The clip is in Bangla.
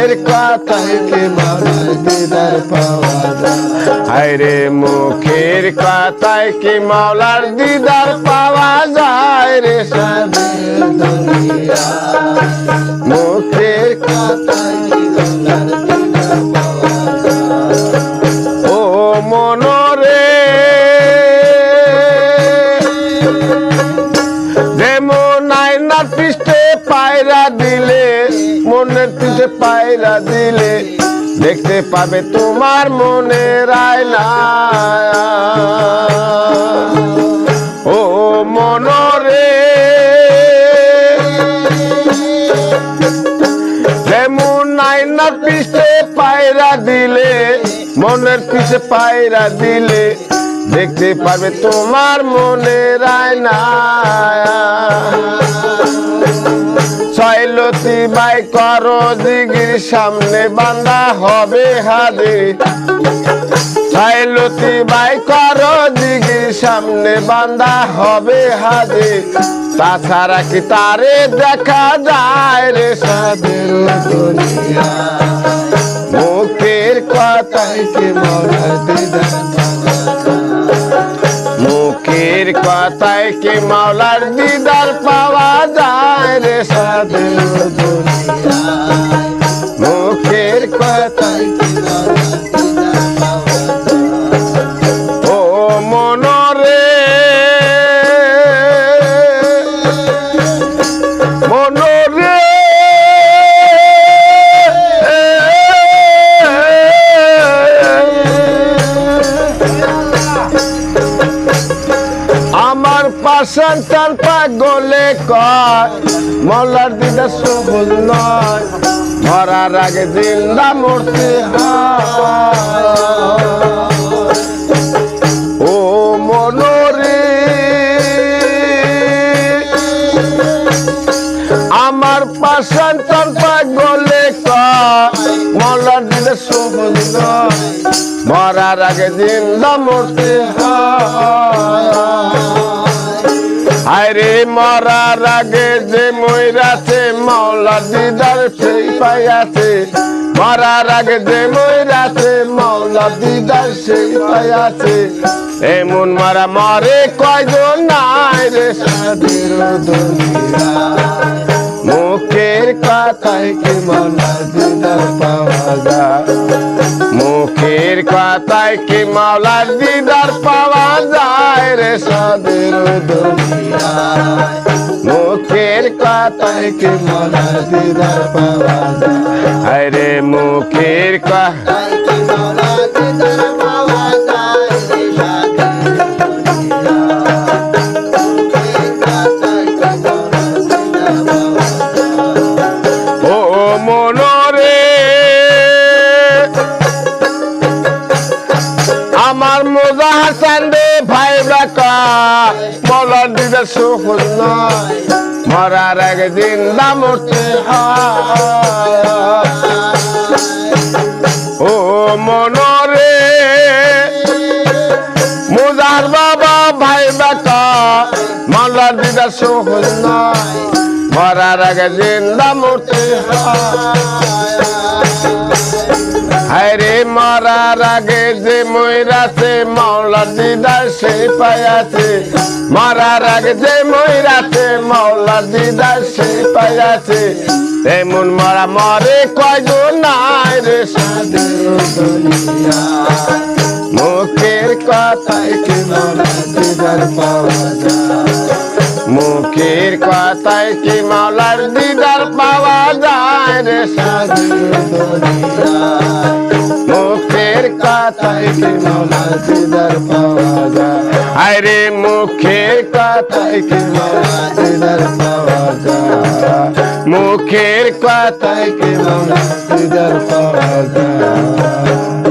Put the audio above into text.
মুখের কথায় কি মাওলার দিদার পাওয়া যায় হায়রে মুখের কথায় কি মাওলার দিদার পাওয়া যায় রে সাদের দুনিয়া মুখের কথায় কি মাওলার দিদার পাওয়া যায় ও মনরে যেমন আয়নার পৃষ্ঠে পায়রা দিলে মনের পৃষ্ঠে পায়রা দিলে দেখতে পাবে তোমার মনের আয়না ও মনরে যেমন আয়নার পৃষ্ঠে পায়রা দিলে মনের পৃষ্ঠে পায়রা দিলে দেখতে পাবে তোমার মনের আয়না ছয়লতি বাই করো দিঘির সামনে বাঁধা হবে হাজির ছয়লতি বাই করো দিঘির সামনে বাঁধা হবে হাজির তাছাড়া কি তারে দেখা যায় রে সাদের দুনিয়া মুখের কথায় কি মাওলার দিদার মুখের কথায় কি মাওলার দিদার পাওয়া যায় রে সাদের দুনিয়া মুখের কথায় কি মাওলার দিদার পাওয়া যায় ও মনরে মনরে আমার পাশান তার পাগলে কয় মাওলার দিদার সহজ নয় মরার আগে জিন্দা মরতে হয় ও মনরে আমার পাশান তার পাগলে কয় মাওলার দিদার সহজ নয় মরার আগে জিন্দা মরতে হয় আরে মরার আগে যে মইরাছে মাওলার দিদার সেই পাইয়াছে মরার আগে যে মইরাছে মাওলার দিদার সেই পাইয়াছে এমন মারা মরে কয়জন নাই রে সাদের দুনিয়া মুখের কথায় কি মাওলার দিদার পাওয়া যায় মুখের কথায় কি মাওলার দিদার পাওয়া যায় রে সাদের দুনিয়া মুখের কথায় কি মাওলার দিদার পাওয়া যায় আরে মুখের কথায় কি মাওলার দিদার পাওয়া যায় রে সাদের দুনিয়া মুখের কথায় কি মাওলার দিদার পাওয়া যায় ও মনরে আমার মোজা হাসান রে ভাই বাকা মাওলার দিদার সহজ নয় মরার আগে জিন্দা মরতে হয় ও মনরে মোজার বাবা ভাই বাকা মাওলার দিদার সহজ নয় মরার আগে জিন্দা মরতে হায়রে মরার আগে যে মইরাছে মাওলার দিদার সেই পাইয়াছে মরার আগে যে মইরাছে মাওলার দিদার সেই পাইয়াছে তেমন মরা মরে কয়জন নাই রে সাদের দুনিয়া মুখের কথায় কি মাওলার দিদার পাওয়া যায় মুখের কথায় কি মাওলার দিদার পাওয়া যায় রে সাদের দুনিয়া মুখের কথায় কি মাওলার দিদার পাওয়া যায় আরে মুখের কথায় কি মাওলার দিদার পাওয়া যায় মুখের কথায় কি মাওলার দিদার পাওয়া যায়